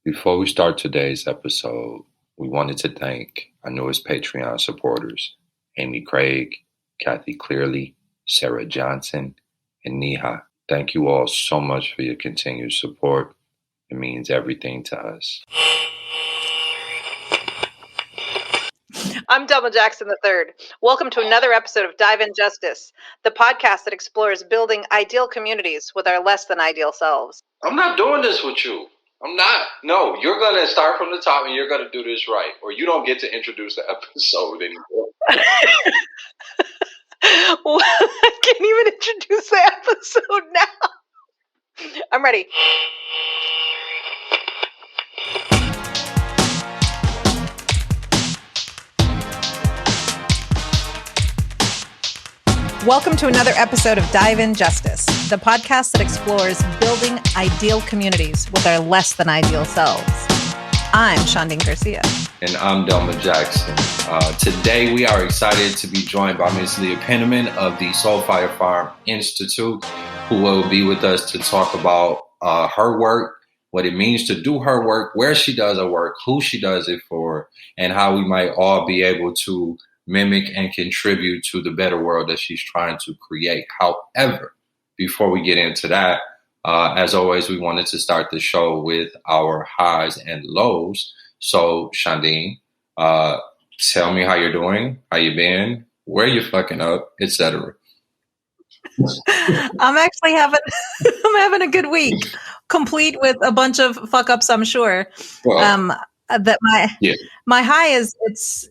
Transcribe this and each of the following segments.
Before we start today's episode, we wanted to thank our newest Patreon supporters, Amy Craig, Kathy Clearly, Sarah Johnson, and Neha. Thank you all so much for your continued support. It means everything to us. I'm Delma Jackson III. Welcome to another episode of Dive in Justice, the podcast that explores building ideal communities with our less than ideal selves. I'm not doing this with you. I'm not. No, you're going to start from the top and you're going to do this right, or you don't get to introduce the episode anymore. Well, I can't even introduce the episode now. I'm ready. Welcome to another episode of Dive in Justice, the podcast that explores building ideal communities with our less than ideal selves. I'm Shondine Garcia. And I'm Delma Jackson. Today we are excited to be joined by Ms. Leah Penniman of the Soulfire Farm Institute, who will be with us to talk about her work, what it means to do her work, where she does her work, who she does it for, and how we might all be able to mimic and contribute to the better world that she's trying to create. However, before we get into that, as always, we wanted to start the show with our highs and lows. So, Shondine, tell me how you're doing, how you been, where you fucking up, etc. I'm actually having a good week, complete with a bunch of fuck ups, I'm sure. Well, that my high is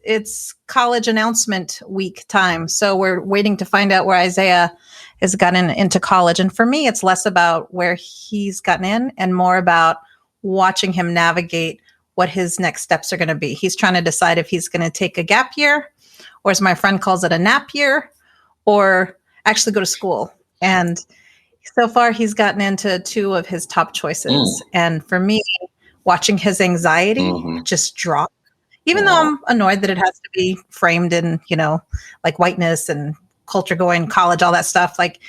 it's college announcement week time. So we're waiting to find out where Isaiah has gotten into college. And for me, it's less about where he's gotten in and more about watching him navigate what his next steps are going to be. He's trying to decide if he's going to take a gap year, or as my friend calls it, a nap year, or actually go to school. And so far he's gotten into two of his top choices. And for me, watching his anxiety just drop, even though I'm annoyed that it has to be framed in, like whiteness and culture going college, all that stuff. Like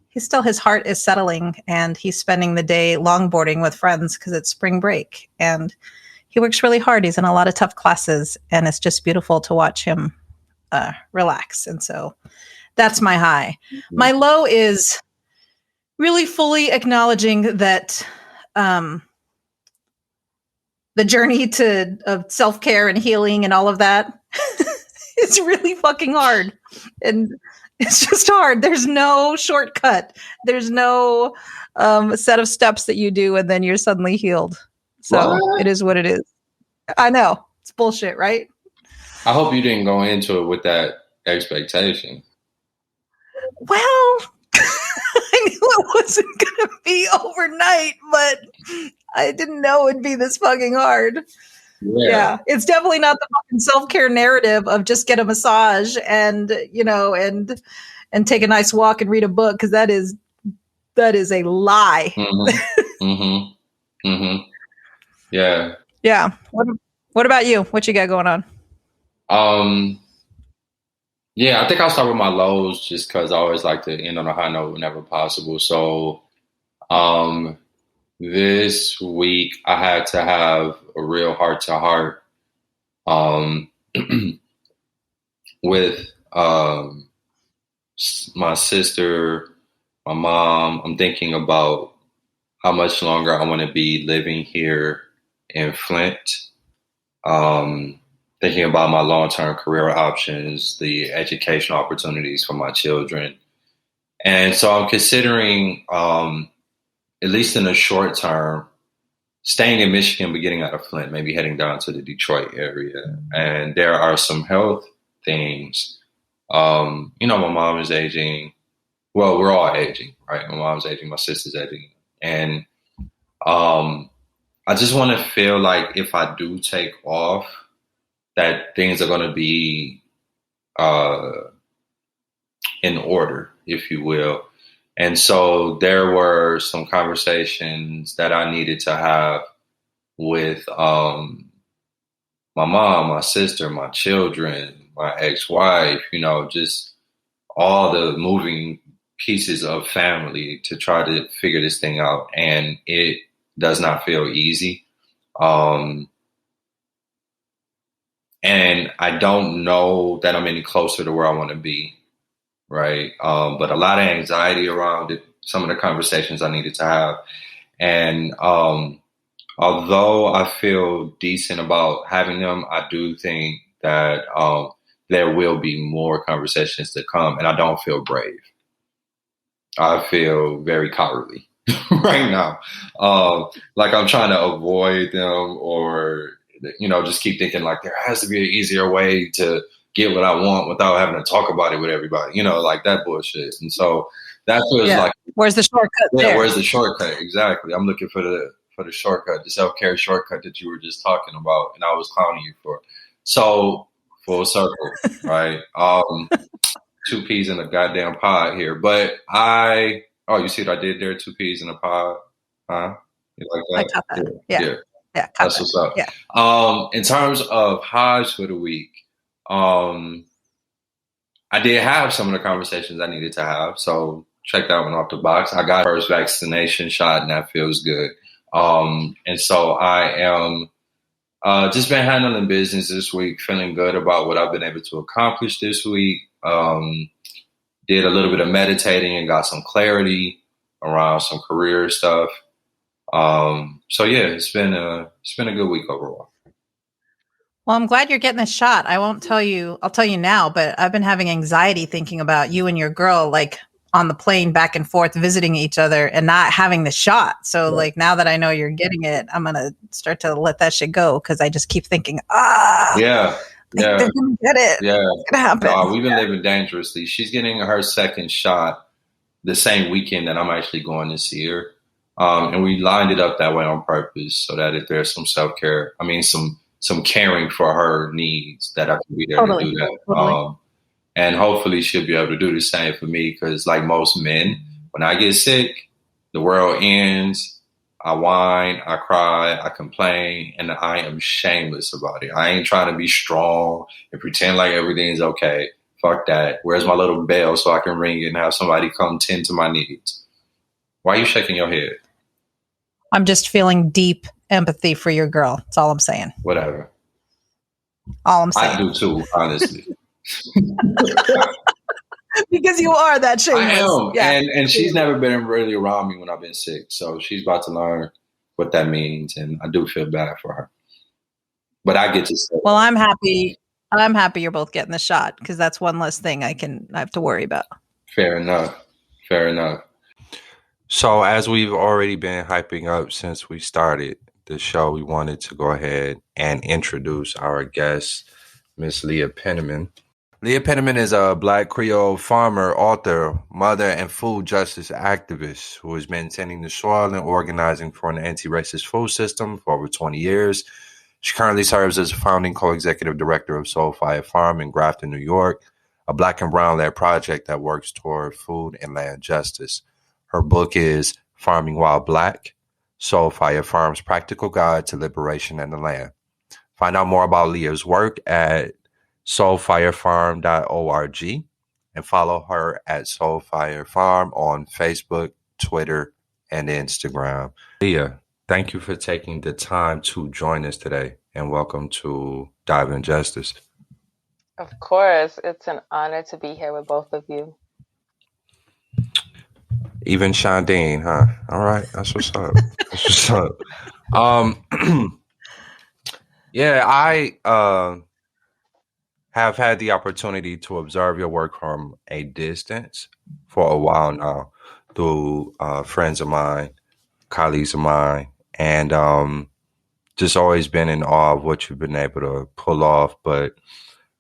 his heart is settling and he's spending the day longboarding with friends because it's spring break and he works really hard. He's in a lot of tough classes and it's just beautiful to watch him relax. And so that's my high. My low is really fully acknowledging that, the journey of self-care and healing and all of that is really fucking hard. And it's just hard. There's no shortcut. There's no set of steps that you do and then you're suddenly healed. So It is what it is. I know. It's bullshit, right? I hope you didn't go into it with that expectation. Well, I knew it wasn't going to be overnight, but I didn't know it'd be this fucking hard. Yeah. It's definitely not the fucking self-care narrative of just get a massage and, and take a nice walk and read a book. Cause that is a lie. Yeah. Yeah. What about you? What you got going on? Yeah, I think I'll start with my lows just because I always like to end on a high note whenever possible. So this week I had to have a real heart-to-heart with my sister, my mom. I'm thinking about how much longer I want to be living here in Flint. Thinking about my long-term career options, the educational opportunities for my children. And so I'm considering, at least in the short term, staying in Michigan but getting out of Flint, maybe heading down to the Detroit area. And there are some health things. My mom is aging. Well, we're all aging, right? My mom's aging, my sister's aging. And I just want to feel like if I do take off, that things are going to be in order, if you will. And so there were some conversations that I needed to have with my mom, my sister, my children, my ex-wife, just all the moving pieces of family to try to figure this thing out. And it does not feel easy. And I don't know that I'm any closer to where I want to be, right? But a lot of anxiety around it, some of the conversations I needed to have. And although I feel decent about having them, I do think that there will be more conversations to come, and I don't feel brave. I feel very cowardly right now. Like I'm trying to avoid them, or just keep thinking like there has to be an easier way to get what I want without having to talk about it with everybody, like that bullshit. And so that feels like, where's the shortcut? Yeah, where's the shortcut? Exactly. I'm looking for the shortcut, the self-care shortcut that you were just talking about, and I was clowning you for. So full circle, right? Two peas in a goddamn pod here. But you see what I did there? Two peas in a pod, huh? You like that? I caught that. Yeah. That's what's up. Yeah. In terms of highs for the week, I did have some of the conversations I needed to have. So check that one off the box. I got first vaccination shot, and that feels good. And so I am just been handling business this week, feeling good about what I've been able to accomplish this week. Did a little bit of meditating and got some clarity around some career stuff. So yeah, it's been a good week overall. Well, I'm glad you're getting the shot. I'll tell you now, but I've been having anxiety thinking about you and your girl, like on the plane back and forth visiting each other and not having the shot. So like now that I know you're getting it, I'm going to start to let that shit go. Cause I just keep thinking, yeah, they're going to get it. Yeah. It's going to happen. No, we've been living dangerously. She's getting her second shot the same weekend that I'm actually going to see her. And we lined it up that way on purpose so that if there's some self-care, some caring for her needs, that I can be there to do that. Totally. And hopefully she'll be able to do the same for me, because like most men, when I get sick, the world ends. I whine, I cry, I complain, and I am shameless about it. I ain't trying to be strong and pretend like everything's okay. Fuck that. Where's my little bell so I can ring it and have somebody come tend to my needs? Why are you shaking your head? I'm just feeling deep empathy for your girl. That's all I'm saying. Whatever. All I'm saying. I do too, honestly. Because you are that shameless. I am. Yeah. And she's never been really around me when I've been sick. So she's about to learn what that means. And I do feel bad for her. But I get to say, well, I'm happy. I'm happy you're both getting the shot, because that's one less thing I have to worry about. Fair enough. So as we've already been hyping up since we started the show, we wanted to go ahead and introduce our guest, Miss Leah Penniman. Leah Penniman is a Black Creole farmer, author, mother, and food justice activist who has been tending the soil and organizing for an anti-racist food system for over 20 years. She currently serves as founding co-executive director of Soulfire Farm in Grafton, New York, a Black and brown-led project that works toward food and land justice. Her book is Farming While Black, Soulfire Farm's Practical Guide to Liberation and the Land. Find out more about Leah's work at soulfirefarm.org and follow her at Soulfire Farm on Facebook, Twitter, and Instagram. Leah, thank you for taking the time to join us today, and welcome to Dive in Justice. Of course. It's an honor to be here with both of you. Even Shondine, huh? All right. That's what's up. Yeah, I have had the opportunity to observe your work from a distance for a while now through friends of mine, colleagues of mine, and just always been in awe of what you've been able to pull off. But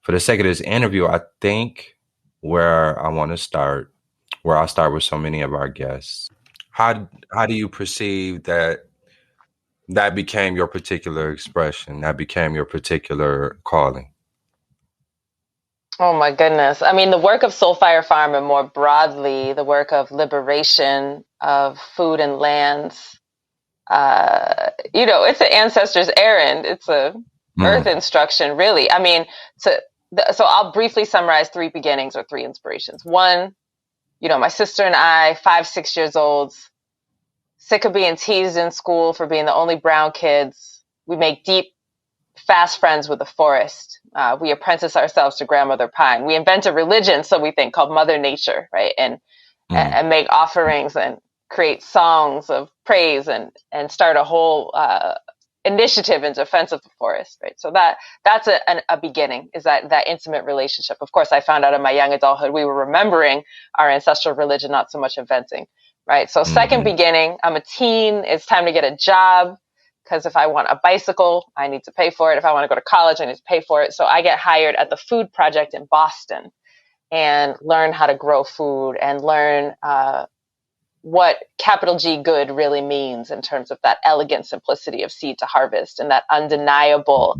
for the sake of this interview, I think where I'll start with so many of our guests. How do you perceive that became your particular expression, that became your particular calling? Oh my goodness. I mean, the work of Soulfire Farm, and more broadly, the work of liberation of food and lands, it's an ancestor's errand. It's a earth instruction, really. I mean, so I'll briefly summarize three beginnings or three inspirations. One, my sister and I, 5-6 years old, sick of being teased in school for being the only brown kids, we make deep, fast friends with the forest. We apprentice ourselves to Grandmother Pine. We invent a religion, so we think, called Mother Nature, right? And make offerings and create songs of praise and start a whole initiative in defense of the forest, right? So that's a beginning, is that intimate relationship. Of course, I found out in my young adulthood we were remembering our ancestral religion, not so much inventing, right? So second beginning, I'm a teen. It's time to get a job, because if I want a bicycle, I need to pay for it. If I want to go to college, I need to pay for it. So I get hired at the Food Project in Boston and learn how to grow food and learn what capital G good really means in terms of that elegant simplicity of seed to harvest and that undeniable,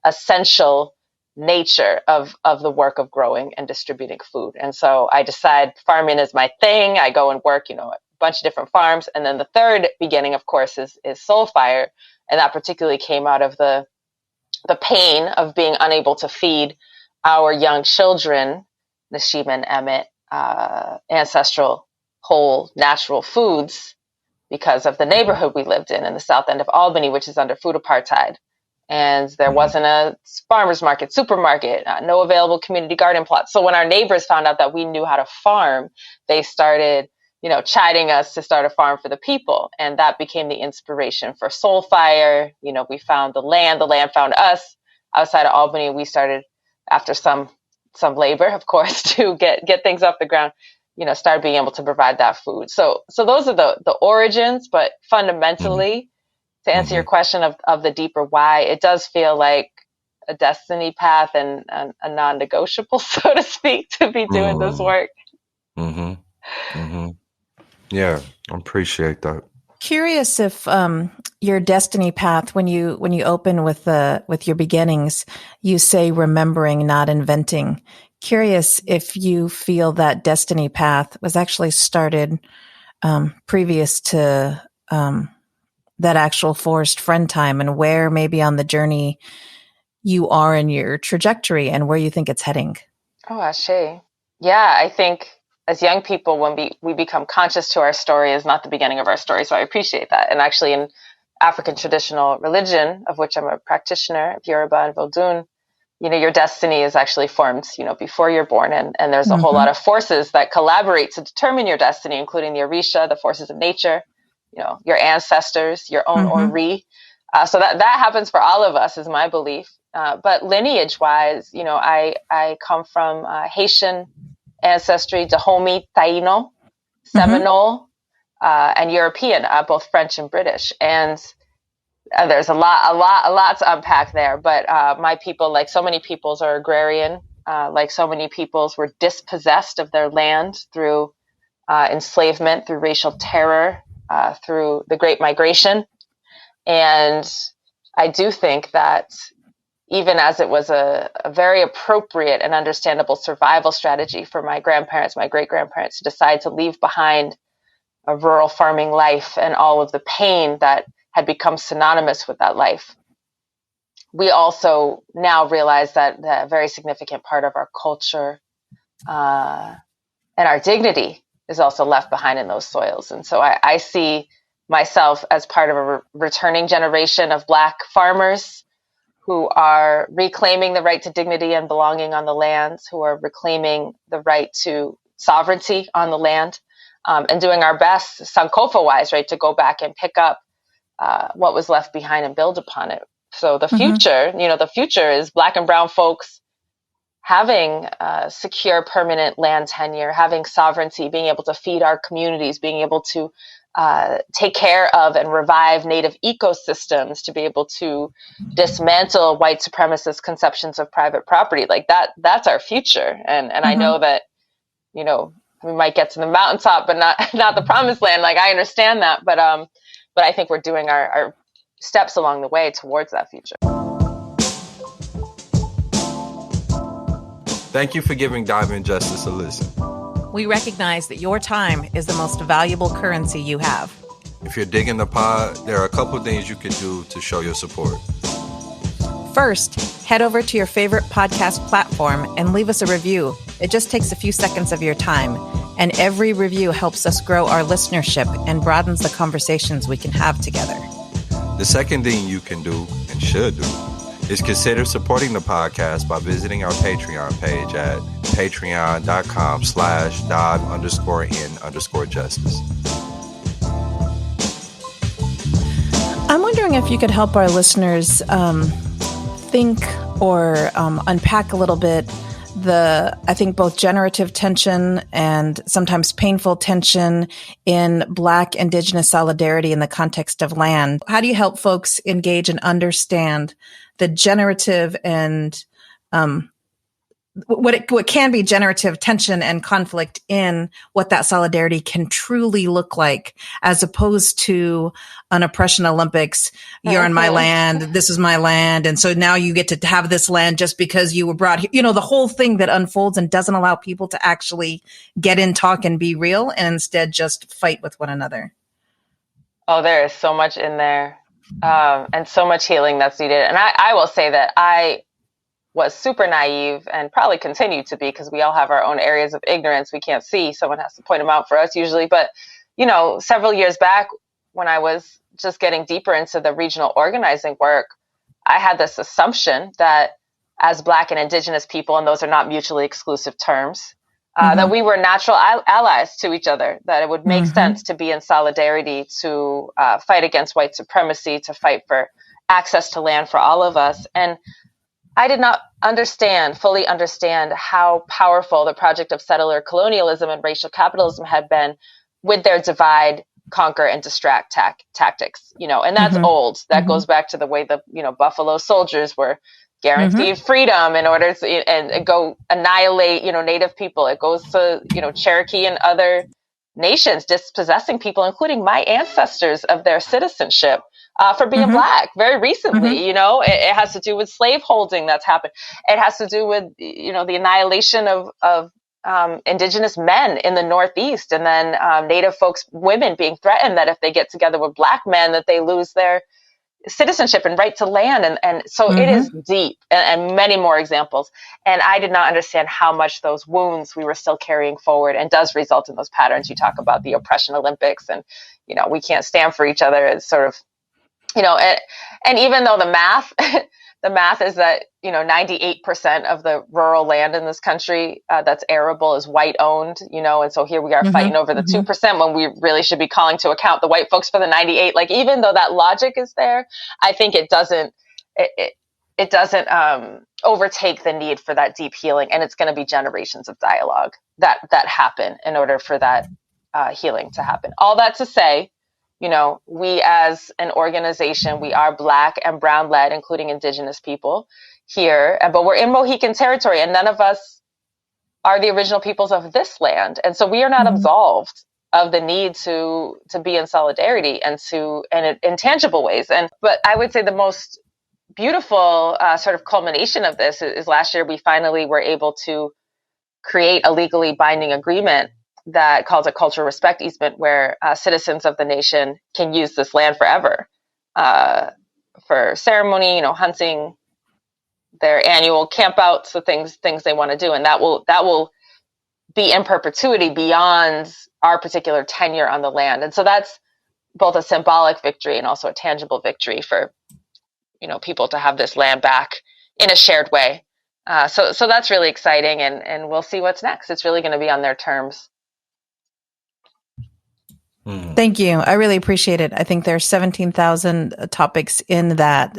essential nature of the work of growing and distributing food. And so I decide farming is my thing. I go and work, a bunch of different farms. And then the third beginning, of course, is Soulfire. And that particularly came out of the pain of being unable to feed our young children, Nashim and Emmett, ancestral, whole, natural foods because of the neighborhood we lived in the south end of Albany, which is under food apartheid. And there wasn't a farmer's market, supermarket, no available community garden plots. So when our neighbors found out that we knew how to farm, they started, chiding us to start a farm for the people. And that became the inspiration for Soulfire. We found the land found us outside of Albany. We started, after some labor, of course, to get things off the ground, started being able to provide that food. So those are the origins, but fundamentally, to answer your question of the deeper why, it does feel like a destiny path and a non-negotiable, so to speak, to be doing this work. Yeah, I appreciate that. Curious if your destiny path, when you open with your beginnings, you say remembering, not inventing. Curious if you feel that destiny path was actually started previous to that actual forest friend time, and where maybe on the journey you are in your trajectory and where you think it's heading. Oh, Ashe. Yeah, I think as young people, when we become conscious to our story is not the beginning of our story. So I appreciate that. And actually in African traditional religion, of which I'm a practitioner of Yoruba and Vodun, your destiny is actually formed, before you're born. And there's a whole lot of forces that collaborate to determine your destiny, including the Orisha, the forces of nature, your ancestors, your own Ori. So that happens for all of us, is my belief. But lineage wise, I come from Haitian ancestry, Dahomey, Taino, Seminole, and European, both French and British. And there's a lot to unpack there. But my people, like so many peoples, are agrarian. Like so many peoples, were dispossessed of their land through enslavement, through racial terror, through the Great Migration. And I do think that even as it was a very appropriate and understandable survival strategy for my grandparents, my great-grandparents, to decide to leave behind a rural farming life and all of the pain that had become synonymous with that life, we also now realize that a very significant part of our culture and our dignity is also left behind in those soils. And so I see myself as part of a returning generation of Black farmers who are reclaiming the right to dignity and belonging on the land, who are reclaiming the right to sovereignty on the land, and doing our best, Sankofa-wise, right, to go back and pick up what was left behind and build upon it. So the future, the future is Black and brown folks having secure, permanent land tenure, having sovereignty, being able to feed our communities, being able to take care of and revive native ecosystems, to be able to dismantle white supremacist conceptions of private property. Like that's our future. And I know that, we might get to the mountaintop, but not the promised land. Like I understand that, but I think we're doing our steps along the way towards that future. Thank you for giving Diamond Justice a listen. We recognize that your time is the most valuable currency you have. If you're digging the pod, there are a couple things you can do to show your support. First, head over to your favorite podcast platform and leave us a review. It just takes a few seconds of your time, and every review helps us grow our listenership and broadens the conversations we can have together. The second thing you can do, and should do is consider supporting the podcast by visiting our Patreon page at patreon.com/dive_in_justice. I'm wondering if you could help our listeners think or unpack a little bit I think both generative tension and sometimes painful tension in Black Indigenous solidarity in the context of land. How do you help folks engage and understand the generative and what can be generative tension and conflict in what that solidarity can truly look like, as opposed to an oppression Olympics? You're on my land. This is my land. And so now you get to have this land just because you were brought here. The whole thing that unfolds and doesn't allow people to actually get in, talk, and be real, and instead just fight with one another. Oh, there is so much in there, and so much healing that's needed. And I will say that I was super naive and probably continue to be, because we all have our own areas of ignorance we can't see. Someone has to point them out for us usually. But, several years back when I was just getting deeper into the regional organizing work, I had this assumption that as Black and Indigenous people, and those are not mutually exclusive terms, that we were natural allies to each other, that it would make sense to be in solidarity, to fight against white supremacy, to fight for access to land for all of us. And I did not fully understand how powerful the project of settler colonialism and racial capitalism had been with their divide, conquer, and distract tactics, and that's old. That goes back to the way the, Buffalo Soldiers were guaranteed freedom in order to and go annihilate, Native people. It goes to, Cherokee and other nations dispossessing people, including my ancestors, of their citizenship. For being Black very recently, it has to do with slaveholding that's happened. It has to do with, the annihilation of Indigenous men in the Northeast, and then Native folks, women being threatened that if they get together with Black men, that they lose their citizenship and right to land. And so it is deep, and many more examples. And I did not understand how much those wounds we were still carrying forward, and does result in those patterns. You talk about the oppression Olympics, and, we can't stand for each other. It's sort of, and even though the math is that, 98% of the rural land in this country that's arable is white owned, and so here we are fighting over the 2% when we really should be calling to account the white folks for the 98. Like, even though that logic is there, I think it doesn't overtake the need for that deep healing. And it's going to be generations of dialogue that happen in order for that healing to happen. All that to say, we as an organization, we are Black and brown led, including Indigenous people here, but we're in Mohican territory, and none of us are the original peoples of this land. And so we are not absolved of the need to be in solidarity and in tangible ways. But I would say the most beautiful sort of culmination of this is last year we finally were able to create a legally binding agreement that calls a cultural respect easement, where citizens of the nation can use this land forever for ceremony, hunting, their annual campouts, the things they want to do, and that will be in perpetuity beyond our particular tenure on the land. And so that's both a symbolic victory and also a tangible victory for people to have this land back in a shared way. So that's really exciting, and we'll see what's next. It's really going to be on their terms. Thank you. I really appreciate it. I think there's 17,000 topics in that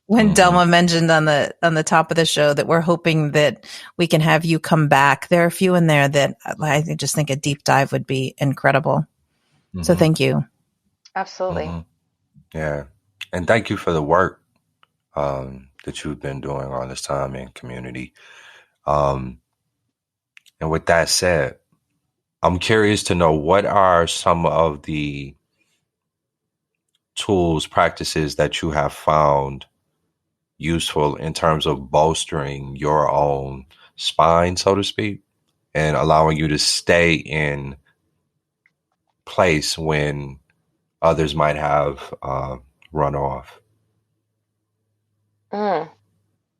when Delma mentioned on the top of the show that we're hoping that we can have you come back. There are a few in there that I just think a deep dive would be incredible. So thank you. Absolutely. Yeah. And thank you for the work that you've been doing all this time in community. And with that said, I'm curious to know, what are some of the tools, practices that you have found useful in terms of bolstering your own spine, so to speak, and allowing you to stay in place when others might have run off?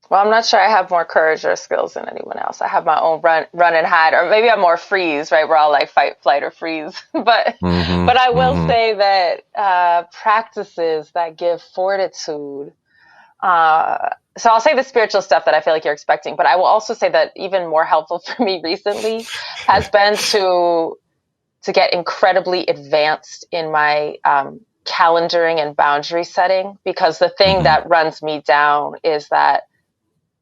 Well, I'm not sure I have more courage or skills than anyone else. I have my own run and hide, or maybe I'm more freeze, right? We're all like fight, flight, or freeze. But I will say that practices that give fortitude. So I'll say the spiritual stuff that I feel like you're expecting, but I will also say that even more helpful for me recently has been to get incredibly advanced in my calendaring and boundary setting, because the thing that runs me down is that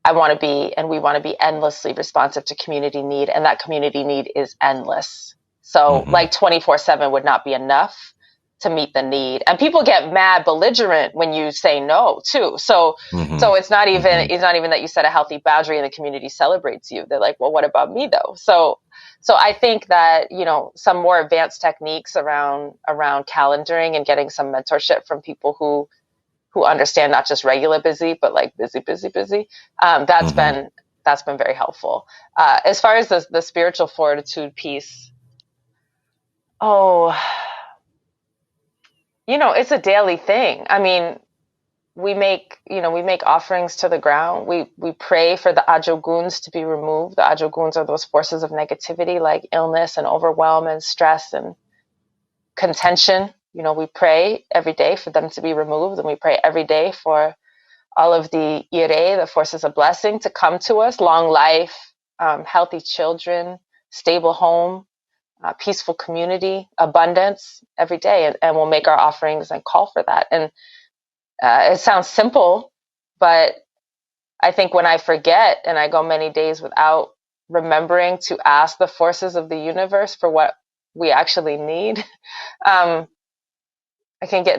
I want to be, and we want to be endlessly responsive to community need. And that community need is endless. So like 24/7 would not be enough to meet the need. And people get mad, belligerent when you say no too. So it's not even that you set a healthy boundary and the community celebrates you. They're like, well, what about me though? So I think that, you know, some more advanced techniques around calendaring and getting some mentorship from people who understand not just regular busy, but like busy. That's been very helpful. As far as the spiritual fortitude piece, you know, it's a daily thing. I mean, we make offerings to the ground. We pray for the ajoguns to be removed. The ajoguns are those forces of negativity like illness and overwhelm and stress and contention. You know, we pray every day for them to be removed, and we pray every day for all of the ire, the forces of blessing, to come to us. Long life, healthy children, stable home, peaceful community, abundance every day. And we'll make our offerings and call for that. And it sounds simple, but I think when I forget and I go many days without remembering to ask the forces of the universe for what we actually need,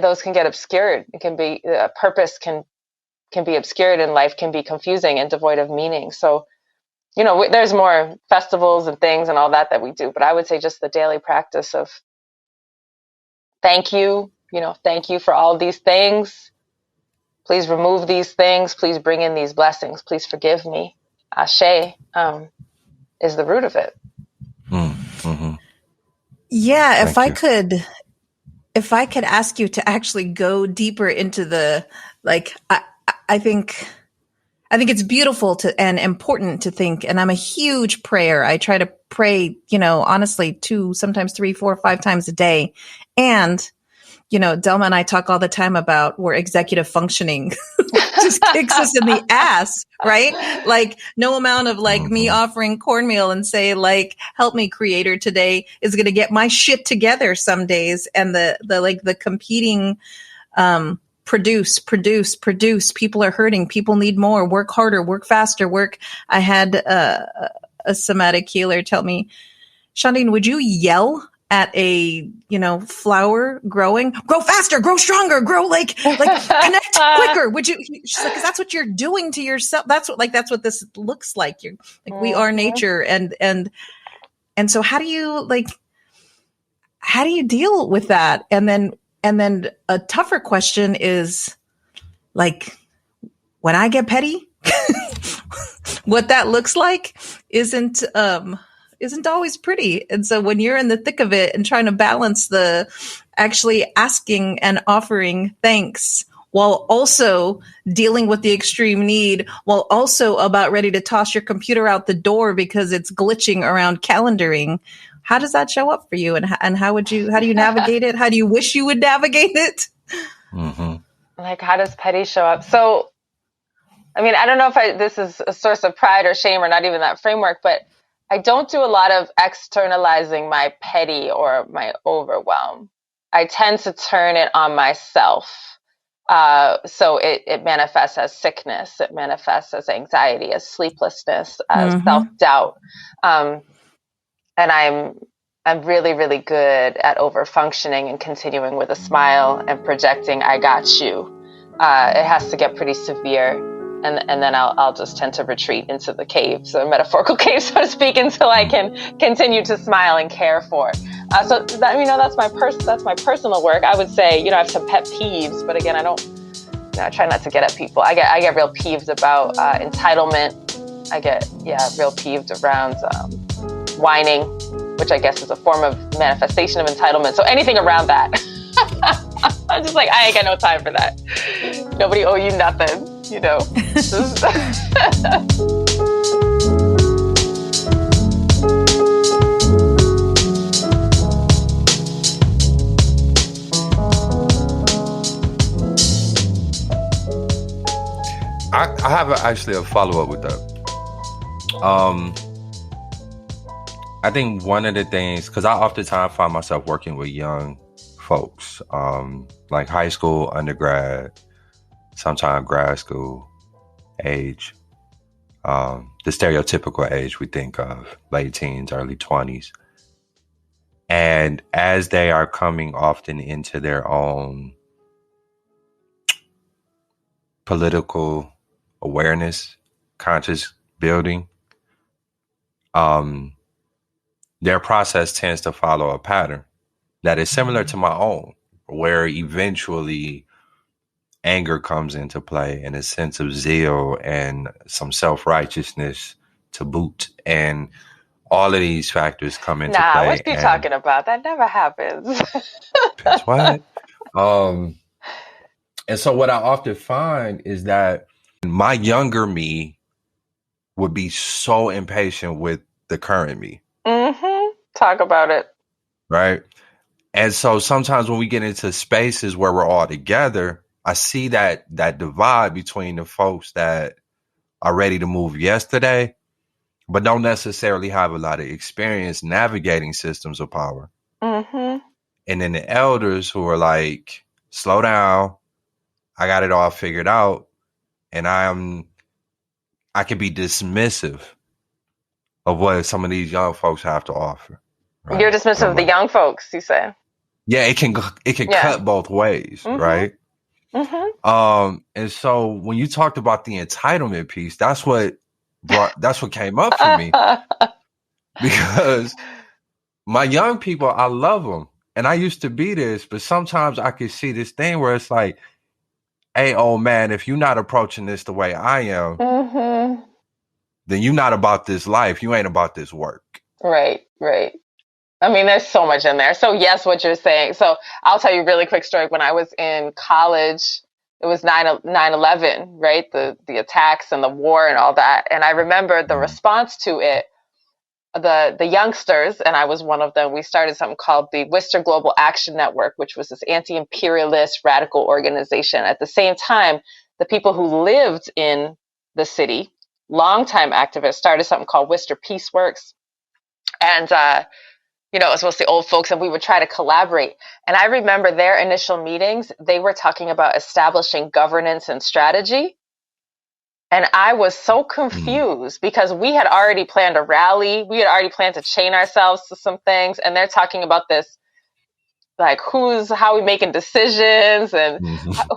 those can get obscured. It can be purpose can be obscured, and life can be confusing and devoid of meaning. So, you know, there's more festivals and things and all that we do, but I would say just the daily practice of thank you for all these things. Please remove these things. Please bring in these blessings. Please forgive me. Ashe is the root of it. Yeah, if I could ask you to actually go deeper into the, like, I think it's beautiful and important to think, and I'm a huge prayer. I try to pray, you know, honestly, 2, sometimes 3, 4, 5 times a day. And, you know, Delma and I talk all the time about where executive functioning just kicks us in the ass, right? Like no amount of like me offering cornmeal and say like, help me creator today is going to get my shit together some days. And the competing, produce. People are hurting. People need more, work harder, work faster, I had a somatic healer tell me, Shandine, would you yell at a, you know, flower grow faster, grow stronger, grow like connect quicker? Would you? She's like, 'cause that's what you're doing to yourself. That's what this looks like. You're like, we are nature. And so how do you deal with that? And then a tougher question is like, when I get petty, what that looks like isn't always pretty. And so when you're in the thick of it and trying to balance the actually asking and offering thanks while also dealing with the extreme need, while also about ready to toss your computer out the door because it's glitching around calendaring, how does that show up for you? And how do you navigate it? How do you wish you would navigate it? Like, how does petty show up? So, I mean, I don't know if this is a source of pride or shame or not even that framework, but I don't do a lot of externalizing my petty or my overwhelm. I tend to turn it on myself. So it manifests as sickness. It manifests as anxiety, as sleeplessness, as self-doubt. And I'm really, really good at over-functioning and continuing with a smile and projecting, I got you. It has to get pretty severe. And then I'll just tend to retreat into the cave, so metaphorical cave, so to speak, until I can continue to smile and care for. So that, you know, that's my personal work. I would say, you know, I have some pet peeves, but again, I try not to get at people. I get real peeved about entitlement. I get real peeved around whining, which I guess is a form of manifestation of entitlement. So anything around that, I'm just like, I ain't got no time for that. Nobody owe you nothing. you know. I have actually a follow-up with that. I think one of the things, because I oftentimes find myself working with young folks, like high school, undergrad, sometimes grad school age, the stereotypical age we think of, late teens, early 20s. And as they are coming often into their own political awareness, conscious building, their process tends to follow a pattern that is similar to my own, where eventually anger comes into play and a sense of zeal and some self-righteousness to boot. And all of these factors come into play. What you talking about? That never happens. That's what. And so what I often find is that my younger me would be so impatient with the current me. Talk about it. Right. And so sometimes when we get into spaces where we're all together, I see that divide between the folks that are ready to move yesterday, but don't necessarily have a lot of experience navigating systems of power. And then the elders who are like, slow down. I got it all figured out. And I can be dismissive of what some of these young folks have to offer. Right? You're dismissive of the young folks, you say? Yeah, it can cut both ways, right? And so when you talked about the entitlement piece, that's what came up for me. Because my young people, I love them. And I used to be this, but sometimes I could see this thing where it's like, hey, old man, if you're not approaching this the way I am, then you're not about this life. You ain't about this work. Right. I mean, there's so much in there. So yes, what you're saying. So I'll tell you a really quick story. When I was in college, it was 9/11, right? The attacks and the war and all that. And I remember the response to it, the youngsters, and I was one of them, we started something called the Worcester Global Action Network, which was this anti-imperialist radical organization. At the same time, the people who lived in the city, longtime activists, started something called Worcester Peace Works. And, it was mostly old folks, and we would try to collaborate. And I remember their initial meetings, they were talking about establishing governance and strategy. And I was so confused because we had already planned a rally. We had already planned to chain ourselves to some things. And they're talking about this, like how we making decisions and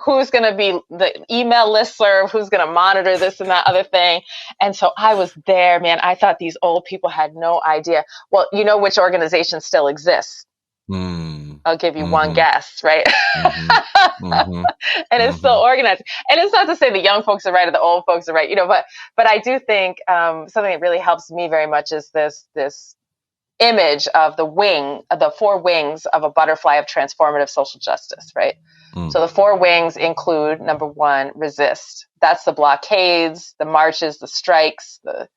who's going to be the email listserv, who's going to monitor this and that other thing. And so I was there, man. I thought these old people had no idea. Well, you know which organization still exists? I'll give you one guess, right? And it's still organized. And it's not to say the young folks are right or the old folks are right, but I do think something that really helps me very much is this image of the four wings of a butterfly of transformative social justice, right? So the four wings include, number one, resist. That's the blockades, the marches, the strikes, the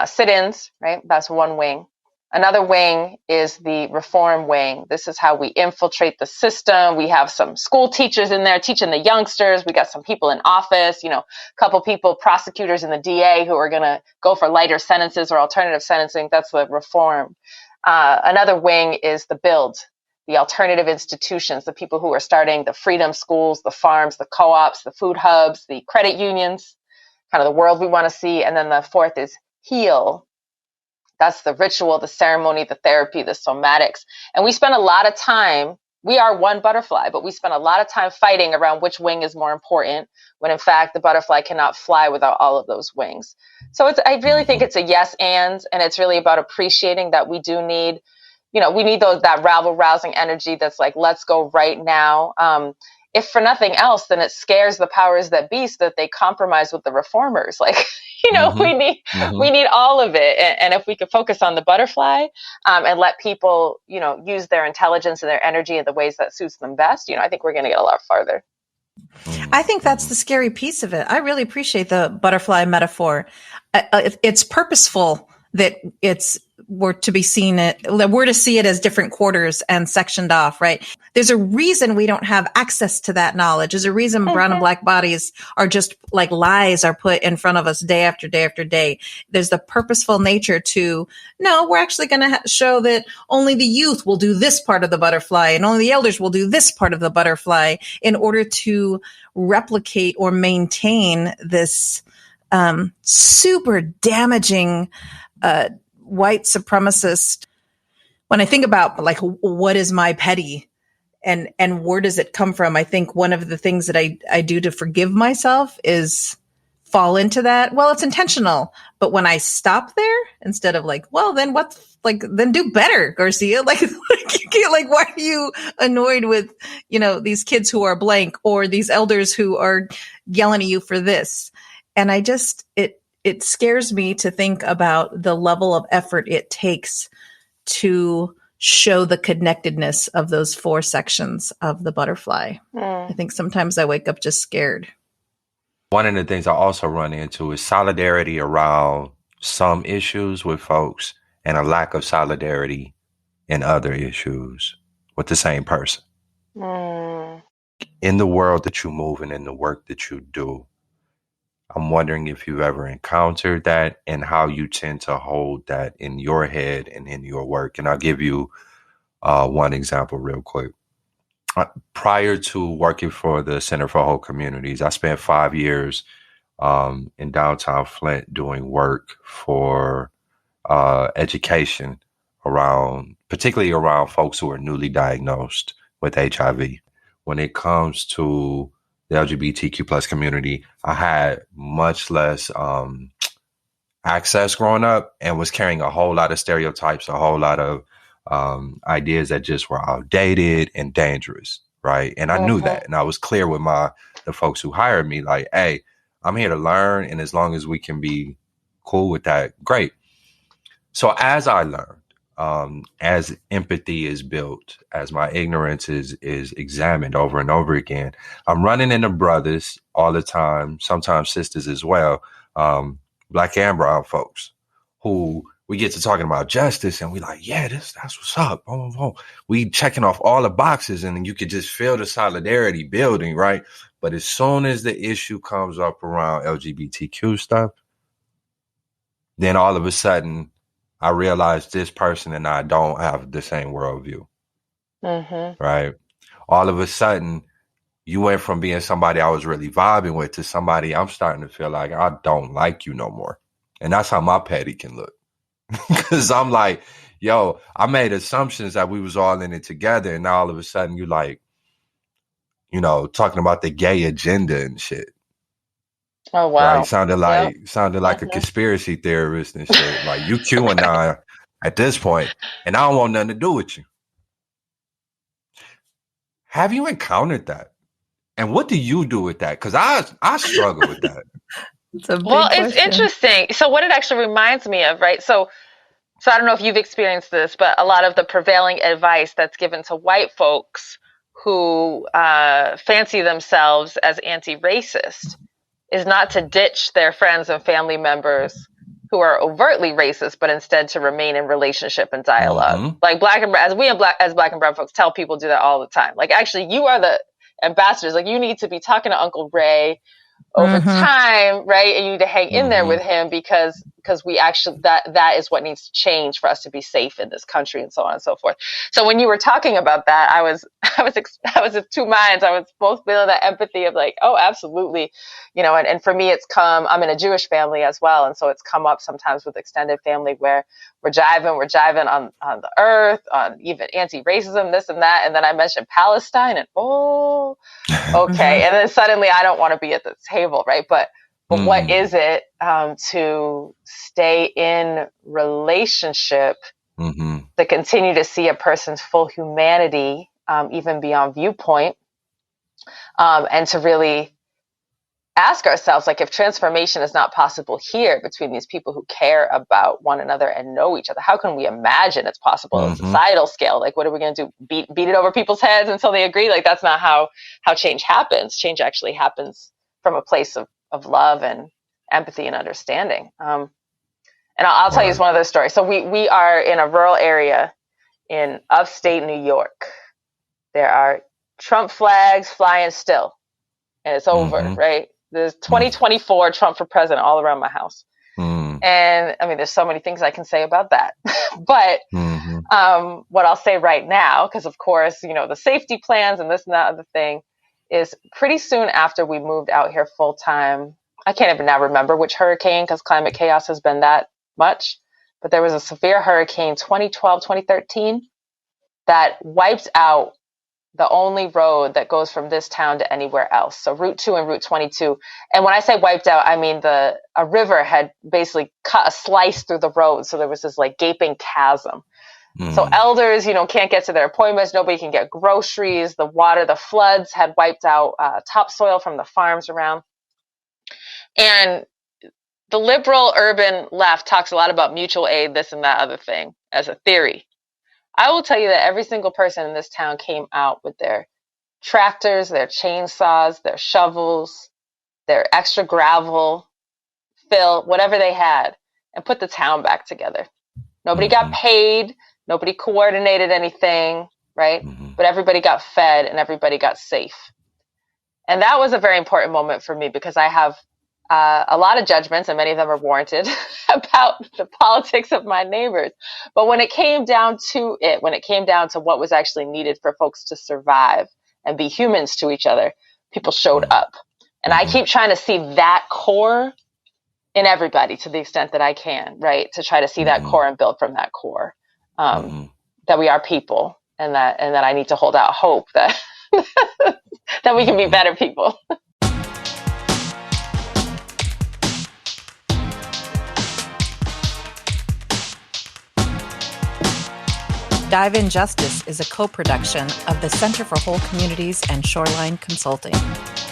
sit-ins, right? That's one wing. Another wing is the reform wing. This is how we infiltrate the system. We have some school teachers in there teaching the youngsters. We got some people in office, a couple people, prosecutors in the DA who are going to go for lighter sentences or alternative sentencing. That's the reform. Another wing is the build, the alternative institutions, the people who are starting the freedom schools, the farms, the co-ops, the food hubs, the credit unions, kind of the world we want to see. And then the fourth is heal. That's the ritual, the ceremony, the therapy, the somatics. And we spend a lot of time, we are one butterfly, but we spend a lot of time fighting around which wing is more important, when in fact the butterfly cannot fly without all of those wings. So I really think it's a yes and it's really about appreciating that we do need, we need that rabble rousing energy that's like, let's go right now. If for nothing else, then it scares the powers that be so that they compromise with the reformers. Like, we need all of it. And if we could focus on the butterfly and let people, use their intelligence and their energy in the ways that suits them best, I think we're going to get a lot farther. I think that's the scary piece of it. I really appreciate the butterfly metaphor. It's purposeful that we're to see it as different quarters and sectioned off, right? There's a reason we don't have access to that knowledge. There's a reason brown and black bodies are just like lies are put in front of us day after day after day. There's the purposeful nature to, no, we're actually going to show that only the youth will do this part of the butterfly and only the elders will do this part of the butterfly in order to replicate or maintain this super damaging white supremacist. When I think about like what is my petty and where does it come from, I think one of the things that I do to forgive myself is fall into that. Well, it's intentional, but when I stop there instead of like, well, then then do better, Garcia. Like why are you annoyed with, these kids who are blank or these elders who are yelling at you for this? And it scares me to think about the level of effort it takes to show the connectedness of those 4 sections of the butterfly. I think sometimes I wake up just scared. One of the things I also run into is solidarity around some issues with folks and a lack of solidarity in other issues with the same person. In the world that you move and in the work that you do, I'm wondering if you've ever encountered that and how you tend to hold that in your head and in your work. And I'll give you one example real quick. Prior to working for the Center for Whole Communities, I spent 5 years in downtown Flint doing work for education particularly around folks who are newly diagnosed with HIV. When it comes to the LGBTQ plus community, I had much less access growing up and was carrying a whole lot of stereotypes, a whole lot of ideas that just were outdated and dangerous, right? And I knew that, and I was clear with the folks who hired me, like, hey, I'm here to learn, and as long as we can be cool with that, great. So as I learned, as empathy is built, as my ignorance is examined over and over again, I'm running into brothers all the time, sometimes sisters as well, black and brown folks, who we get to talking about justice and we like, yeah, that's what's up. We checking off all the boxes and you could just feel the solidarity building, right? But as soon as the issue comes up around LGBTQ stuff, then all of a sudden I realize this person and I don't have the same worldview, right? All of a sudden, you went from being somebody I was really vibing with to somebody I'm starting to feel like I don't like you no more. And that's how my petty can look. Because I'm like, yo, I made assumptions that we was all in it together. And now all of a sudden you like, talking about the gay agenda and shit. Oh, wow. Right? Sounded like a conspiracy theorist and shit. Like you QAnon at this point, and I don't want nothing to do with you. Have you encountered that? And what do you do with that? Because I struggle with that. It's interesting. So what it actually reminds me of, right? So I don't know if you've experienced this, but a lot of the prevailing advice that's given to white folks who fancy themselves as anti-racist is not to ditch their friends and family members who are overtly racist, but instead to remain in relationship and dialogue. Like black and brown folks tell people do that all the time. Like, actually, you are the ambassadors. Like, you need to be talking to Uncle Ray over time, right? And you need to hang in there with him because we actually, that is what needs to change for us to be safe in this country, and so on and so forth. So when you were talking about that, I was of two minds. I was both feeling that empathy of like, oh, absolutely. And for me, I'm in a Jewish family as well. And so it's come up sometimes with extended family where we're jiving on the earth, on even anti-racism, this and that. And then I mentioned Palestine and, okay. And then suddenly I don't want to be at the table, right? But what is it to stay in relationship to continue to see a person's full humanity, even beyond viewpoint, and to really ask ourselves, like, if transformation is not possible here between these people who care about one another and know each other, how can we imagine it's possible on a societal scale? Like, what are we going to do? Beat it over people's heads until they agree? Like, that's not how change happens. Change actually happens from a place of love and empathy and understanding. And I'll tell you one of those stories. So we are in a rural area in upstate New York. There are Trump flags flying still, and it's over, right? There's 2024 Trump for president all around my house. And I mean, there's so many things I can say about that. But what I'll say right now, because of course, the safety plans and this and that other thing, is pretty soon after we moved out here full time. I can't even now remember which hurricane, because climate chaos has been that much. But there was a severe hurricane 2012, 2013 that wiped out the only road that goes from this town to anywhere else. So Route 2 and Route 22. And when I say wiped out, I mean a river had basically cut a slice through the road. So there was this like gaping chasm. So elders, can't get to their appointments. Nobody can get groceries. The floods had wiped out topsoil from the farms around. And the liberal urban left talks a lot about mutual aid, this and that other thing as a theory. I will tell you that every single person in this town came out with their tractors, their chainsaws, their shovels, their extra gravel, fill, whatever they had, and put the town back together. Nobody got paid. Nobody coordinated anything, right? But everybody got fed and everybody got safe. And that was a very important moment for me, because I have a lot of judgments, and many of them are warranted, about the politics of my neighbors. But when it came down to what was actually needed for folks to survive and be humans to each other, people showed up. And I keep trying to see that core in everybody to the extent that I can, right? To try to see that core and build from that core, that we are people, and that I need to hold out hope that that we can be better people. Dive In Justice is a co-production of the Center for Whole Communities and Shoreline Consulting.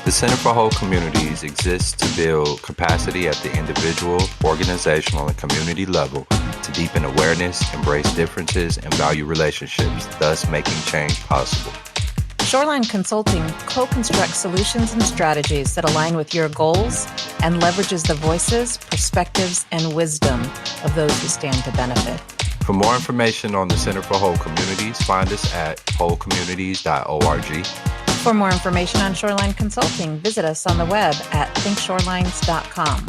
The Center for Whole Communities exists to build capacity at the individual, organizational, and community level to deepen awareness, embrace differences, and value relationships, thus making change possible. Shoreline Consulting co-constructs solutions and strategies that align with your goals and leverages the voices, perspectives, and wisdom of those who stand to benefit. For more information on the Center for Whole Communities, find us at wholecommunities.org. For more information on Shoreline Consulting, visit us on the web at thinkshorelines.com.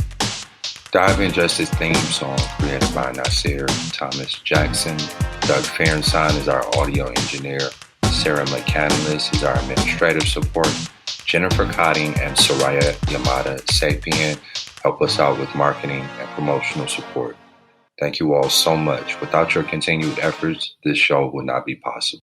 Dive In Justice theme song created by Nasir Thomas Jackson. Doug Fahrenstein is our audio engineer. Sarah McCandless is our administrative support. Jennifer Cotting and Soraya Yamada Sapien help us out with marketing and promotional support. Thank you all so much. Without your continued efforts, this show would not be possible.